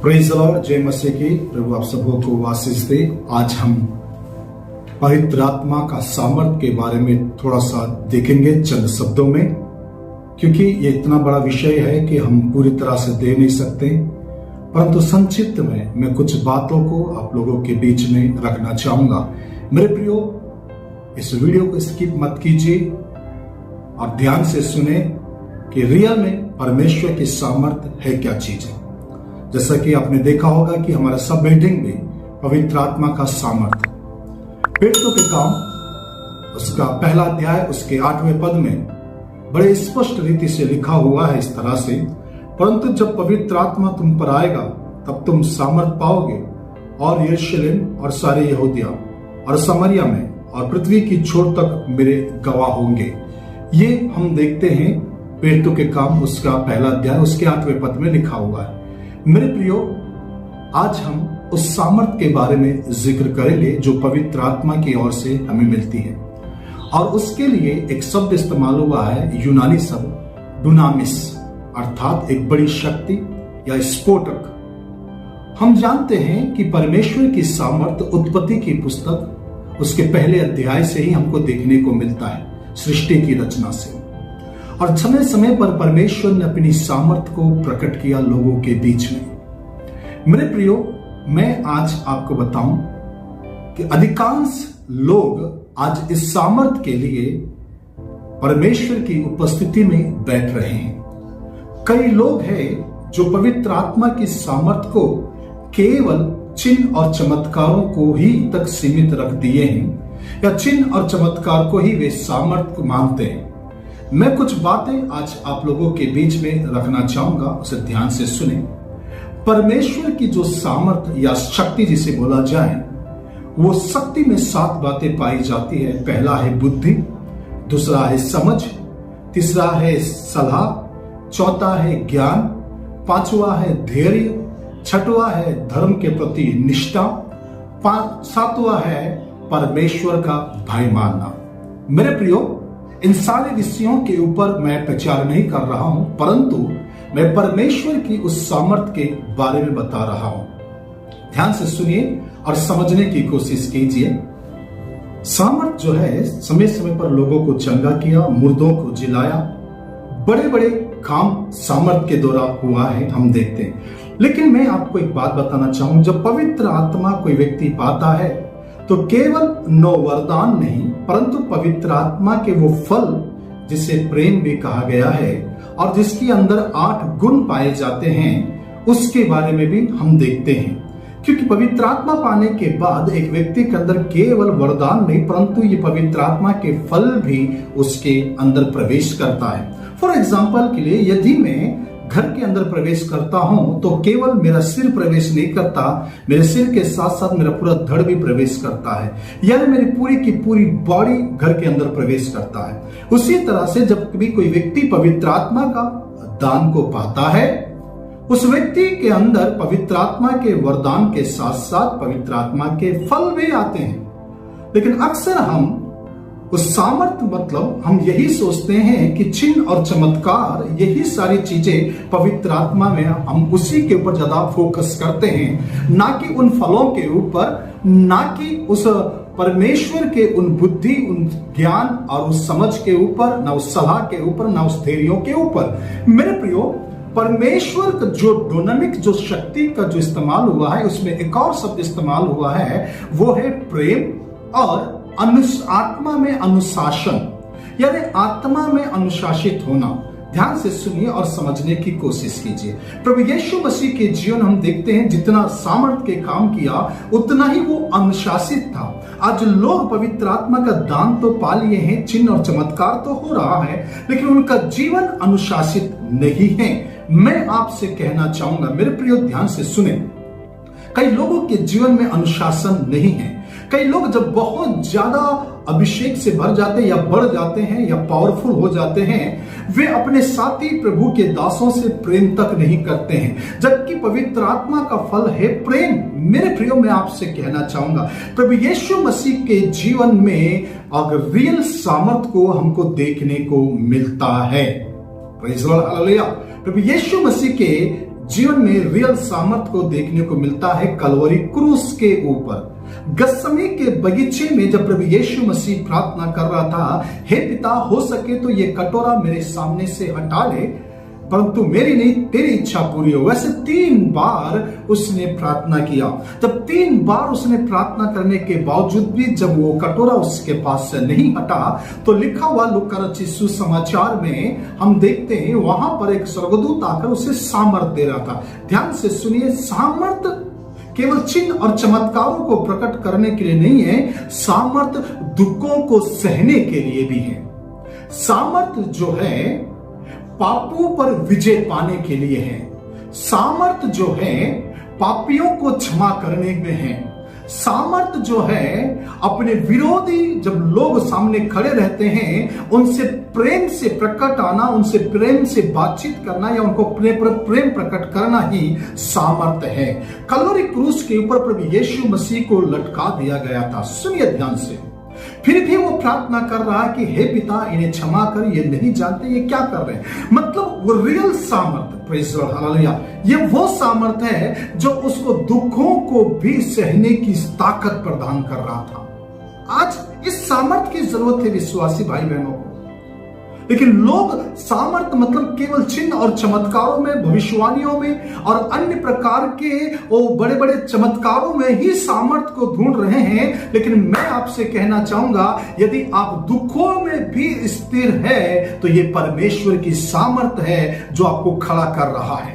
Praise the Lord, जय मसीह की। प्रभु आप सबों को आशीष दे। आज हम पवित्र आत्मा का सामर्थ के बारे में थोड़ा सा देखेंगे चंद शब्दों में, क्योंकि ये इतना बड़ा विषय है कि हम पूरी तरह से दे नहीं सकते, परंतु संक्षिप्त में मैं कुछ बातों को आप लोगों के बीच में रखना चाहूंगा। मेरे प्रियो, इस वीडियो को स्किप मत कीजिए और ध्यान से सुने कि रियल में परमेश्वर की सामर्थ है क्या चीज है। जैसा कि आपने देखा होगा कि हमारा सब हेडिंग में पवित्र आत्मा का सामर्थ, पेट्रो के काम उसका पहला अध्याय उसके 8वें पद में बड़े स्पष्ट रीति से लिखा हुआ है इस तरह से, परंतु जब पवित्र आत्मा तुम पर आएगा तब तुम सामर्थ पाओगे और यरूशलेम और सारे यहूदिया और समरिया में और पृथ्वी की छोर तक मेरे गवाह होंगे। ये हम देखते हैं पेट्रो के काम उसका पहला अध्याय उसके 8वें पद में लिखा हुआ है। मेरे प्रियो, आज हम उस सामर्थ के बारे में जिक्र करेंगे जो पवित्र आत्मा की ओर से हमें मिलती है, और उसके लिए एक शब्द इस्तेमाल हुआ है, यूनानी शब्द डुनामिस, अर्थात एक बड़ी शक्ति या स्फोटक। हम जानते हैं कि परमेश्वर की सामर्थ उत्पत्ति की पुस्तक उसके पहले अध्याय से ही हमको देखने को मिलता है, सृष्टि की रचना से। और समय समय पर परमेश्वर ने अपनी सामर्थ को प्रकट किया लोगों के बीच में। मेरे प्रियो, मैं आज आपको बताऊं कि अधिकांश लोग आज इस सामर्थ के लिए परमेश्वर की उपस्थिति में बैठ रहे हैं। कई लोग हैं जो पवित्र आत्मा की सामर्थ को केवल चिन्ह और चमत्कारों को ही तक सीमित रख दिए हैं, या चिन्ह और चमत्कार को ही वे सामर्थ को मानते हैं। मैं कुछ बातें आज आप लोगों के बीच में रखना चाहूंगा, उसे ध्यान से सुने। परमेश्वर की जो सामर्थ या शक्ति जिसे बोला जाए, वो शक्ति में 7 बातें पाई जाती है। पहला है बुद्धि, दूसरा है समझ, तीसरा है सलाह, चौथा है ज्ञान, पांचवा है धैर्य, छठवां है धर्म के प्रति निष्ठा, सातवां है परमेश्वर का भय मानना। मेरे प्रियो, इन सारे विषयों के ऊपर मैं प्रचार नहीं कर रहा हूं, परंतु मैं परमेश्वर की उस सामर्थ के बारे में बता रहा हूं। ध्यान से सुनिए और समझने की कोशिश कीजिए। सामर्थ जो है, समय समय पर लोगों को चंगा किया, मुर्दों को जिलाया, बड़े बड़े काम सामर्थ के द्वारा हुआ है, हम देखते हैं। लेकिन मैं आपको एक बात बताना चाहूं, जब पवित्र आत्मा कोई व्यक्ति पाता है तो केवल 9 वरदान नहीं, परंतु पवित्र आत्मा के वो फल जिसे प्रेम भी कहा गया है और जिसके अंदर 8 गुण पाए जाते हैं, उसके बारे में भी हम देखते हैं। क्योंकि पवित्र आत्मा पाने के बाद एक व्यक्ति के अंदर केवल वरदान नहीं, परंतु ये पवित्र आत्मा के फल भी उसके अंदर प्रवेश करता है। फॉर एग्जाम्पल के लिए, यदि मैं घर के अंदर प्रवेश करता हूं तो केवल मेरा सिर प्रवेश नहीं करता, मेरे सिर के साथ साथ मेरा पूरा धड़ भी प्रवेश करता है, यानी मेरी पूरी की पूरी बॉडी घर के अंदर प्रवेश करता है। उसी तरह से जब कभी कोई व्यक्ति पवित्र आत्मा का दान को पाता है, उस व्यक्ति के अंदर पवित्र आत्मा के वरदान के साथ साथ पवित्र आत्मा के फल भी आते हैं। लेकिन अक्सर हम उस सामर्थ मतलब हम यही सोचते हैं कि चिन्ह और चमत्कार, यही सारी चीजें पवित्र आत्मा में, हम उसी के ऊपर ज्यादा फोकस करते हैं, ना कि उन फलों के ऊपर, ना कि उस परमेश्वर के उन बुद्धि, उन ज्ञान और उस समझ के ऊपर, ना उस सलाह के ऊपर, ना उस धैर्यों के ऊपर। मेरे प्रियो, परमेश्वर का जो डोनामिक, जो शक्ति का जो इस्तेमाल हुआ है, उसमें एक और शब्द इस्तेमाल हुआ है, वो है प्रेम और आत्मा में अनुशासन, यानी आत्मा में अनुशासित होना। ध्यान से सुनिए और समझने की कोशिश कीजिए। प्रभु यीशु मसीह के जीवन हम देखते हैं, जितना सामर्थ के काम किया उतना ही वो अनुशासित था। आज लोग पवित्र आत्मा का दान तो पा लिए हैं, चिन्ह और चमत्कार तो हो रहा है, लेकिन उनका जीवन अनुशासित नहीं है। मैं आपसे कहना चाहूंगा मेरे प्रियो, ध्यान से सुने। कई लोगों के जीवन में अनुशासन नहीं है। कई लोग जब बहुत ज्यादा अभिषेक से भर जाते हैं या बढ़ जाते हैं या पावरफुल हो जाते हैं, वे अपने साथी प्रभु के दासों से प्रेम तक नहीं करते हैं, जबकि पवित्र आत्मा का फल है प्रेम। मेरे प्रियो, मैं आपसे कहना चाहूंगा, प्रभु यीशु मसीह के जीवन में अगर रियल सामर्थ को हमको देखने को मिलता है। Praise the Lord, hallelujah. प्रभु यीशु मसीह के जीवन में रियल सामर्थ को देखने को मिलता है कलवरी क्रूस के ऊपर। गत्समनी के बगीचे में जब प्रभु यीशु मसीह प्रार्थना कर रहा था, हे पिता, हो सके तो ये कटोरा मेरे सामने से हटा ले, परंतु मेरी नहीं तेरी इच्छा पूरी हो। वैसे 3 बार उसने प्रार्थना किया। जब 3 बार उसने प्रार्थना करने के बावजूद भी जब वो कटोरा उसके पास से नहीं हटा, तो लिखा हुआ लूका रचित सुसमाचार में हम देखते हैं वहां पर एक स्वर्गदूत आकर उसे सामर्थ दे रहा था। ध्यान से सुनिए, सामर्थ केवल चिन्ह और चमत्कारों को प्रकट करने के लिए नहीं है, सामर्थ दुखों को सहने के लिए भी है। सामर्थ जो है पापों पर विजय पाने के लिए है। सामर्थ जो है पापियों को क्षमा करने में है। सामर्थ जो है अपने विरोधी जब लोग सामने खड़े रहते हैं उनसे प्रेम से प्रकट आना, उनसे प्रेम से बातचीत करना या उनको प्रेम प्रकट करना ही सामर्थ है। कलवरी क्रूस के ऊपर प्रभु यीशु मसीह को लटका दिया गया था। सुनिए ध्यान से, फिर भी वो प्रार्थना कर रहा है कि हे पिता, इन्हें क्षमा कर, ये नहीं जानते ये क्या कर रहे हैं। मतलब वो रियल सामर्थ, प्रेज़ द लॉर्ड, हालेलुया, ये वो सामर्थ है जो उसको दुखों को भी सहने की ताकत प्रदान कर रहा था। आज इस सामर्थ की जरूरत है विश्वासी भाई बहनों को। लेकिन लोग सामर्थ मतलब केवल चिन्ह और चमत्कारों में, भविष्यवाणियों में और अन्य प्रकार के वो बड़े बड़े चमत्कारों में ही सामर्थ को ढूंढ रहे हैं। लेकिन मैं आपसे कहना चाहूंगा, यदि आप दुखों में भी स्थिर है तो ये परमेश्वर की सामर्थ है जो आपको खड़ा कर रहा है।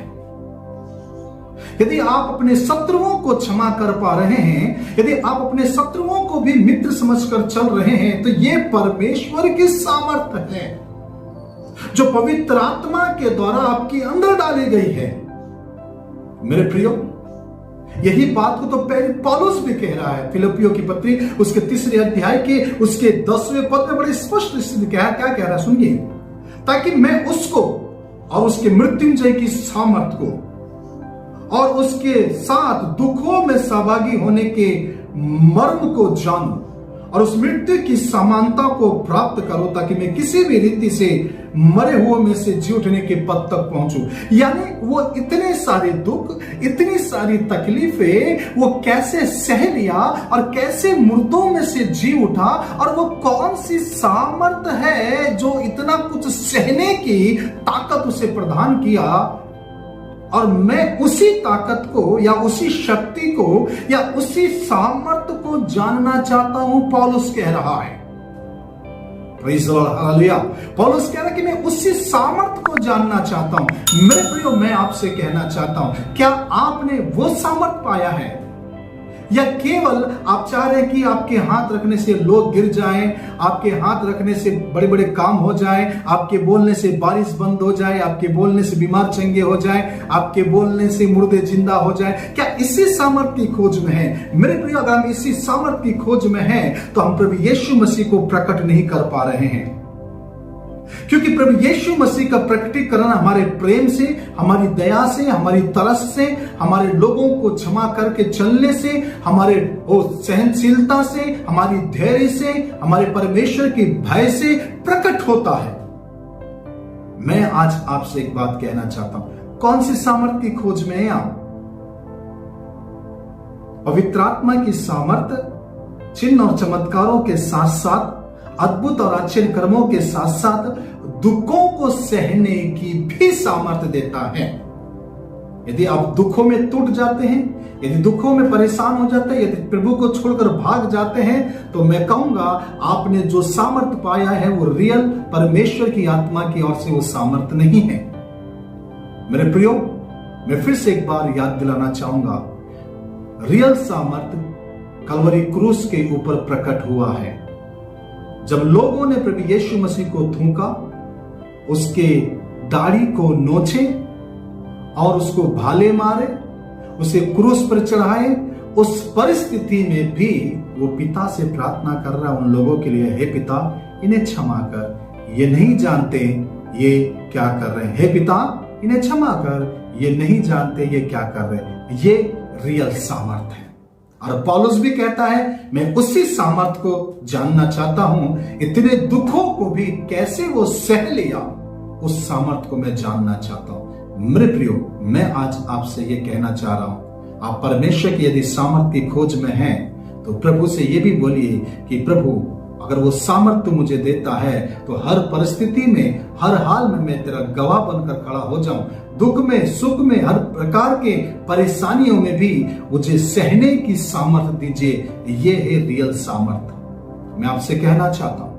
यदि आप अपने शत्रुओं को क्षमा कर पा रहे हैं, यदि आप अपने शत्रुओं को भी मित्र समझकर चल रहे हैं, तो ये परमेश्वर की सामर्थ है जो पवित्र आत्मा के द्वारा आपके अंदर डाली गई है। मेरे प्रियो, यही बात को तो पौलुस भी कह रहा है। फिलिप्पियों की पत्री उसके 3 अध्याय के उसके 10वें पद में बड़े स्पष्ट क्या कह रहा है, सुनिए, ताकि मैं उसको और उसके मृत्युंजय की सामर्थ को और उसके साथ दुखों में सहभागी होने के मर्म को जानूं और उस मृत्यु की समानता को प्राप्त करो, ताकि मैं किसी भी रीति से मरे हुए में से जी उठने के पद तक पहुंचूं। यानी वो इतने सारे दुख, इतनी सारी तकलीफें वो कैसे सह लिया और कैसे मुर्दों में से जी उठा, और वो कौन सी सामर्थ है जो इतना कुछ सहने की ताकत उसे प्रदान किया। और मैं उसी ताकत को या उसी शक्ति को या उसी सामर्थ्य को जानना चाहता हूं, पौलुस कह रहा है। Praise the Lord, hallelujah. पौलुस कह रहा है कि मैं उसी सामर्थ्य को जानना चाहता हूं। मेरे प्रियो, मैं आपसे कहना चाहता हूं, क्या आपने वो सामर्थ्य पाया है, या केवल आप चाह रहे हैं कि आपके हाथ रखने से लोग गिर जाएं, आपके हाथ रखने से बड़े बड़े काम हो जाएं, आपके बोलने से बारिश बंद हो जाए, आपके बोलने से बीमार चंगे हो जाएं, आपके बोलने से मुर्दे जिंदा हो जाएं? क्या इसी सामर्थ्य की खोज में है? मेरे प्रिय, अगर हम इसी सामर्थ्य की खोज में हैं तो हम प्रभु यीशु मसीह को प्रकट नहीं कर पा रहे हैं, क्योंकि प्रभु यीशु मसीह का प्रकटीकरण हमारे प्रेम से, हमारी दया से, हमारी तरस से, हमारे लोगों को क्षमा करके चलने से, हमारे सहनशीलता से, हमारी धैर्य से, हमारे परमेश्वर की भय से प्रकट होता है। मैं आज आपसे एक बात कहना चाहता हूं, कौन सी सामर्थ्य की खोज में हैं आप? पवित्र आत्मा की सामर्थ्य चिन्ह और चमत्कारों के साथ साथ, अद्भुत और आश्चर्य कर्मों के साथ साथ दुखों को सहने की भी सामर्थ्य देता है। यदि आप दुखों में टूट जाते हैं, यदि दुखों में परेशान हो जाते हैं, यदि प्रभु को छोड़कर भाग जाते हैं, तो मैं कहूंगा आपने जो सामर्थ्य पाया है वो रियल परमेश्वर की आत्मा की ओर से वो सामर्थ्य नहीं है। मेरे प्रियो, मैं फिर से एक बार याद दिलाना चाहूंगा, रियल सामर्थ्य कलवरी क्रूस के ऊपर प्रकट हुआ है। जब लोगों ने प्रभु यीशु मसीह को थूका, उसके दाढ़ी को नोचे और उसको भाले मारे, उसे क्रूस पर चढ़ाए, उस परिस्थिति में भी वो पिता से प्रार्थना कर रहा उन लोगों के लिए, हे पिता, इन्हें क्षमा कर, ये नहीं जानते ये क्या कर रहे हैं। हे पिता, इन्हें क्षमा कर, ये नहीं जानते ये क्या कर रहे हैं। ये रियल सामर्थ है। और पौलुस भी कहता है, मैं उसी सामर्थ को जानना चाहता हूं, इतने दुखों को भी कैसे वो सह लिया, उस सामर्थ को मैं जानना चाहता हूं। मेरे प्रियो, मैं आज आपसे ये कहना चाह रहा हूं, आप परमेश्वर की यदि सामर्थ की खोज में हैं तो प्रभु से ये भी बोलिए कि प्रभु अगर वो सामर्थ तू मुझे देता है तो हर परिस्थिति में, हर हाल में मैं तेरा गवाह बनकर खड़ा हो जाऊं। दुख में, सुख में, हर प्रकार के परेशानियों में भी मुझे सहने की सामर्थ दीजिए। ये है रियल सामर्थ। मैं आपसे कहना चाहता हूं,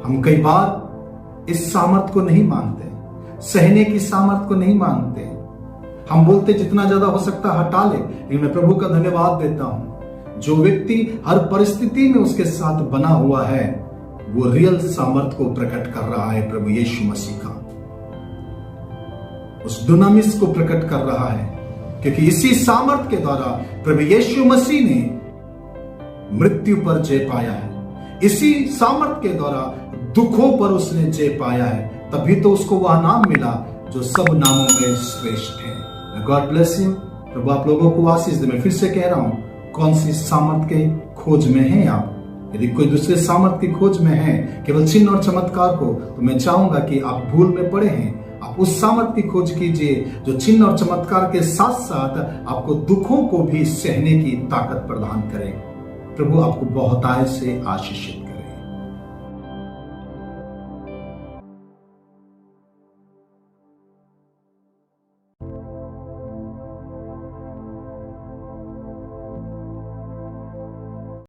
हम कई बार इस सामर्थ को नहीं मानते, सहने की सामर्थ को नहीं मानते। हम बोलते जितना ज्यादा हो सकता हटा ले, लेकिन मैं प्रभु का धन्यवाद देता हूं, जो व्यक्ति हर परिस्थिति में उसके साथ बना हुआ है वो रियल सामर्थ को प्रकट कर रहा है। प्रभु यीशु मसीह का उस दुनामिस को प्रकट कर रहा है, क्योंकि इसी सामर्थ के द्वारा प्रभु यीशु मसीह ने मृत्यु पर जय पाया है। इसी सामर्थ के द्वारा दुखों पर उसने जय पाया है, तभी तो उसको वह नाम मिला जो सब नामों में श्रेष्ठ है। God bless you. प्रभु आप लोगों को आशीष दे। मैं फिर से कह रहा हूं, कौन सी सामर्थ के खोज में हैं आप? यदि कोई दूसरे सामर्थ की खोज में है, केवल चिन्ह और चमत्कार को, तो मैं चाहूंगा कि आप भूल में पड़े हैं, आप उस सामर्थ की खोज कीजिए जो चिन्ह और चमत्कार के साथ साथ आपको दुखों को भी सहने की ताकत प्रदान करे। प्रभु आपको बहुतायत से आशीष